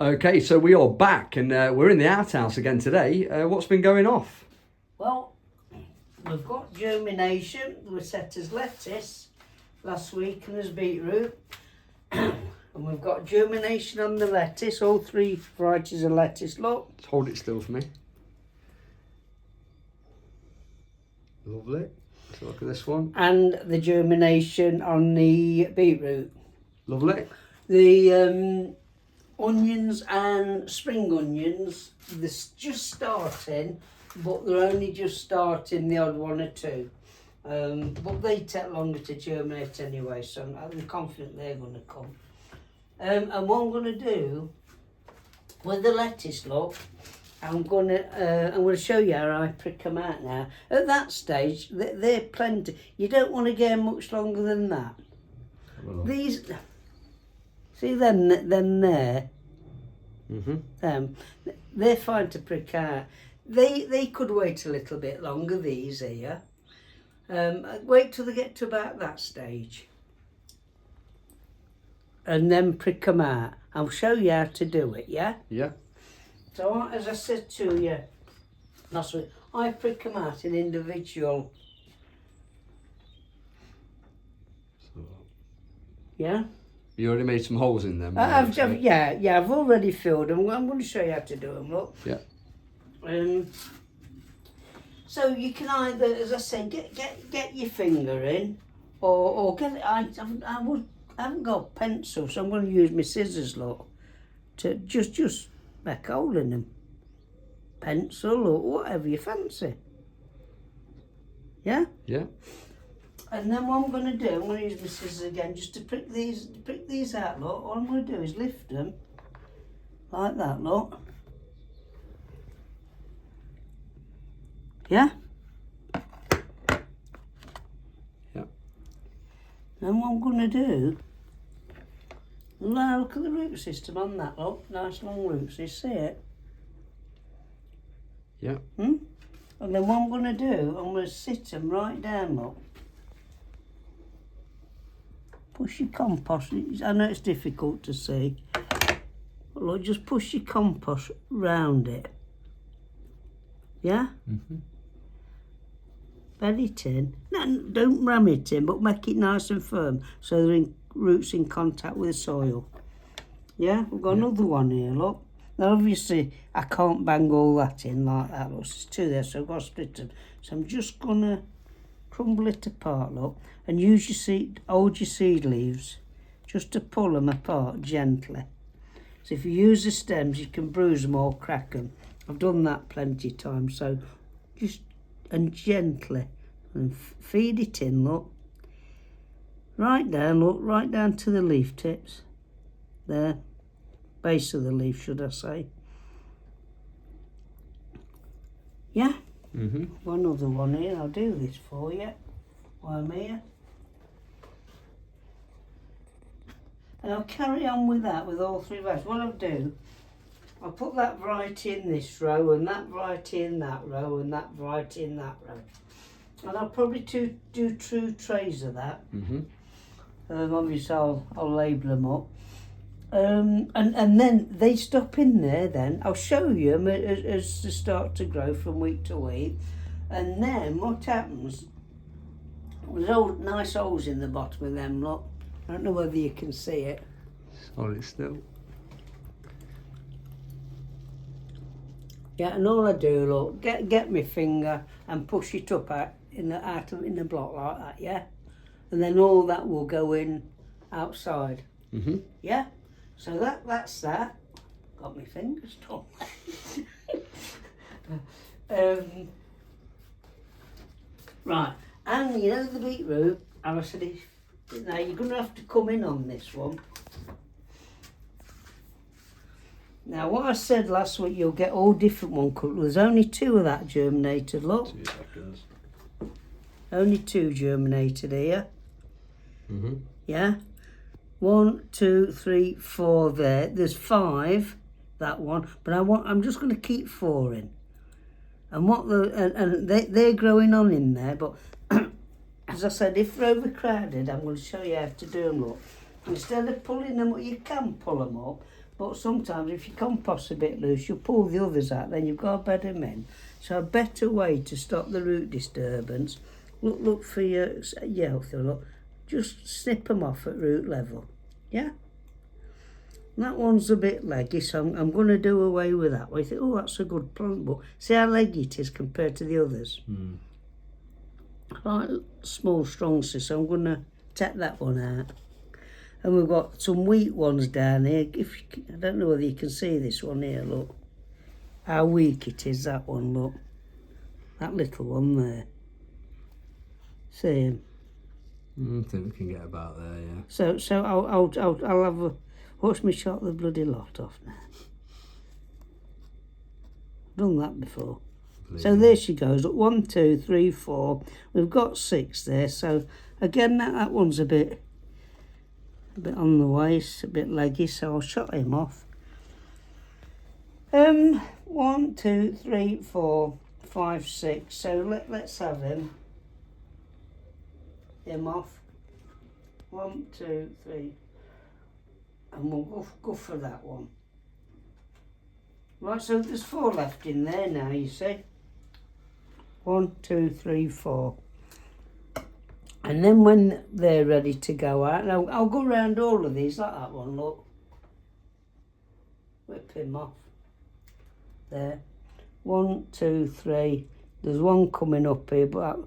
Okay, so we are back and we're in the outhouse again today. What's been going off? Well, we've got germination. We set as lettuce last week and as beetroot. And we've got germination on the lettuce, all three varieties of lettuce, look. Just hold it still for me. Lovely. Let's look at this one. And the germination on the beetroot. Lovely. The onions and spring onions, they're just starting, but they're only just starting, the odd one or two. But they take longer to germinate anyway, so I'm confident they're going to come. And what I'm going to do with the lettuce, look, I'm going to show you how I prick them out now. At that stage, they're plenty. You don't want to get much longer than that. These, see them there? They're fine to prick out. They could wait a little bit longer, these here. Wait till they get to about that stage. And then prick them out. I'll show you how to do it, yeah? Yeah. So, as I said to you last week, I prick them out in individual. Yeah? You already made some holes in them? I've already filled them. I'm going to show you how to do them, look. Yeah. So you can either, as I said, get your finger in, or get it. I haven't got a pencil, so I'm going to use my scissors, look, to just make a hole in them. Pencil or whatever you fancy. Yeah. Yeah. And then what I'm going to do, I'm going to use my scissors again just to prick these out, look. All I'm going to do is lift them like that, look. Yeah? Yeah. And what I'm going to do, now look at the root system on that, look. Nice long roots, you see it? Yeah. And then what I'm going to do, I'm going to sit them right down, look. Push your compost, I know it's difficult to see, but look, just push your compost round it. Yeah? Bed it in. No, don't ram it in, but make it nice and firm so the roots in contact with the soil. Yeah? We've got another one here, look. Now obviously I can't bang all that in like that, look. There's two there, so I've got to split them. So I'm just going to crumble it apart, look, and hold your seed leaves just to pull them apart gently. So if you use the stems, you can bruise them or crack them. I've done that plenty of times, so just and gently and feed it in, look. Right down, look, right down to the leaf tips. There, base of the leaf, should I say. Yeah? One other one here, I'll do this for you while I'm here. And I'll carry on with that with all three varieties. What I'll do, I'll put that variety in this row and that variety in that row and that variety in that row. And I'll probably do 2 trays of that. Obviously I'll label them up. And then they stop in there then. I'll show you them as they start to grow from week to week. And then what happens, there's all nice holes in the bottom of them, look. I don't know whether you can see it. Hold it still. Yeah, and all I do, look, get my finger and push it up out in the block like that, yeah? And then all that will go in outside. Yeah? So that's that. Got my fingers done. Right, and you know the beetroot, and I said, now you're going to have to come in on this one. Now what I said last week, you'll get all different one cut. There's only 2 of that germinated, look. 2 seconds. Only 2 germinated here. Yeah? 1, 2, 3, 4 there. There's 5, that one, but I'm just going to keep 4 in. And they're growing on in there, but as I said, if they're overcrowded, I'm going to show you how to do them, look. Instead of pulling them up, you can pull them up, But sometimes if you compost a bit loose, you pull the others out, then you've got a better men. So a better way to stop the root disturbance, look for your healthy, look, just snip them off at root level, yeah? That one's a bit leggy, so I'm going to do away with that. I think, oh, that's a good plant, but see how leggy it is compared to the others? I like small, strong, so I'm going to take that one out. And we've got some weak ones down here. I don't know whether you can see this one here, look. How weak it is, that one, look. That little one there. See him? I think we can get about there, yeah. So I'll have a... Watch me shot the bloody lot off now. Done that before. So there she goes. Look, 1, 2, 3, 4. We've got 6 there. So again, that one's a bit on the waist, a bit leggy. So I'll shut him off. 1, 2, 3, 4, 5, 6. So let's have him off. 1, 2, 3. And we'll go for that one. Right, so there's 4 left in there now, you see. 1, 2, 3, 4. And then when they're ready to go out, and I'll go around all of these, like that one, look. Whip him off. There. 1, 2, 3. There's one coming up here, but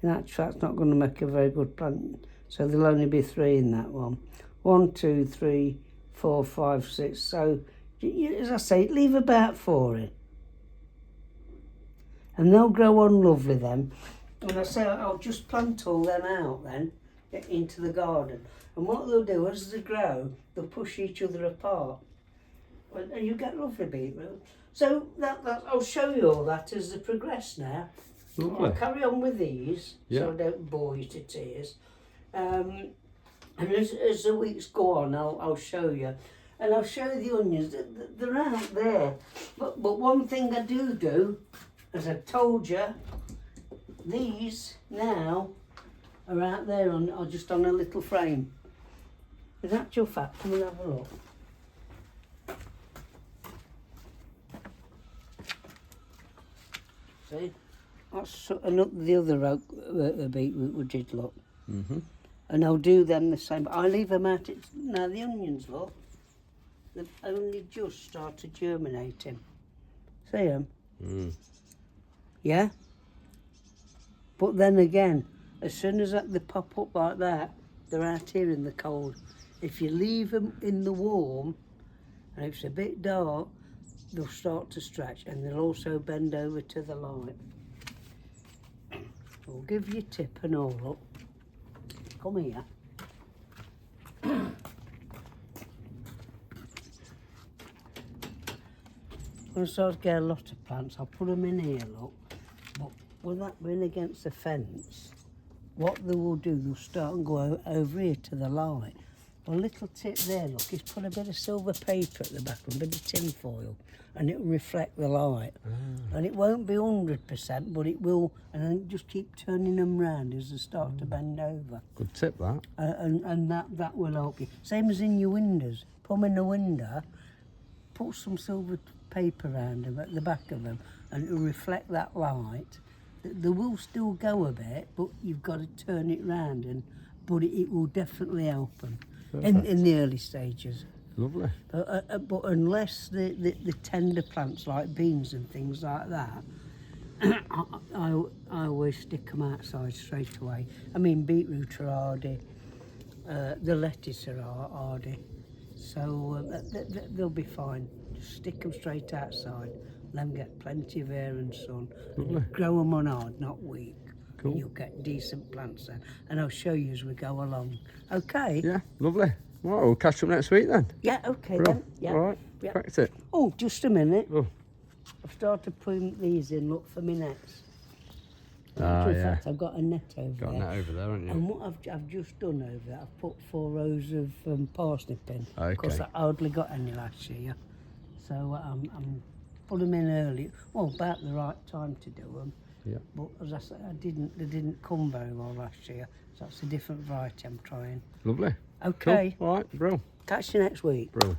in actual fact, it's not going to make a very good plant. So there'll only be 3 in that one. 1, 2, 3, 4, 5, 6. So, as I say, leave about 4 in. And they'll grow on lovely then. And I say I'll just plant all them out then into the garden. And what they'll do as they grow, they'll push each other apart. And you get lovely beetroot. So I'll show you all that as they progress now. Lovely. I'll carry on with these, Yeah. so I don't bore you to tears. And as the weeks go on, I'll show you. And I'll show you the onions. They're out there. But one thing I do, as I told you, these now are out there are just on a little frame. In actual fact, come and have a look. See? That's the other oak beetroot we did, look. And I'll do them the same. But I leave them out. Now the onions, look, they've only just started germinating. See them? Yeah? But then again, as soon as they pop up like that, they're out here in the cold. If you leave them in the warm, and if it's a bit dark, they'll start to stretch, and they'll also bend over to the light. I'll give you a tip and all, look. Come here. When I start to get a lot of plants, I'll put them in here, look. But with that being against the fence, what they will do, they'll start and go over here to the light. A little tip there, look, is put a bit of silver paper at the back, a bit of tin foil, and it'll reflect the light. And it won't be 100%, but it will, and then just keep turning them round as they start to bend over. Good tip, that. And that will help you. Same as in your windows. Put them in the window, put some silver paper around them at the back of them, and it'll reflect that light. They will still go a bit, but you've got to turn it round, but it will definitely help them in the early stages. Lovely. But unless the tender plants like beans and things like that, I always stick them outside straight away. I mean, beetroot are hardy, the lettuce are hardy, so they'll be fine. Just stick them straight outside, let them get plenty of air and sun. Lovely. Grow them on hard, not weak. Cool. You'll get decent plants then, and I'll show you as we go along. Okay? Yeah, lovely. Right, we'll catch up next week then. Yeah, okay Bro. then. Yeah. All right, Yeah. cracked it. Oh, just a minute. Oh. I've started putting these in, look, for my nets. Ah, In yeah. fact, I've got a net over Got there. that over there, haven't you? And what I've just done over there, I've put 4 rows of parsnip in. Okay. Because I hardly got any last year. So I'm putting them in early. Well, about the right time to do them. Yeah. But as I said, they didn't come very well last year. So that's a different variety I'm trying. Lovely. Okay. Cool. All right, bro. Catch you next week. Bro.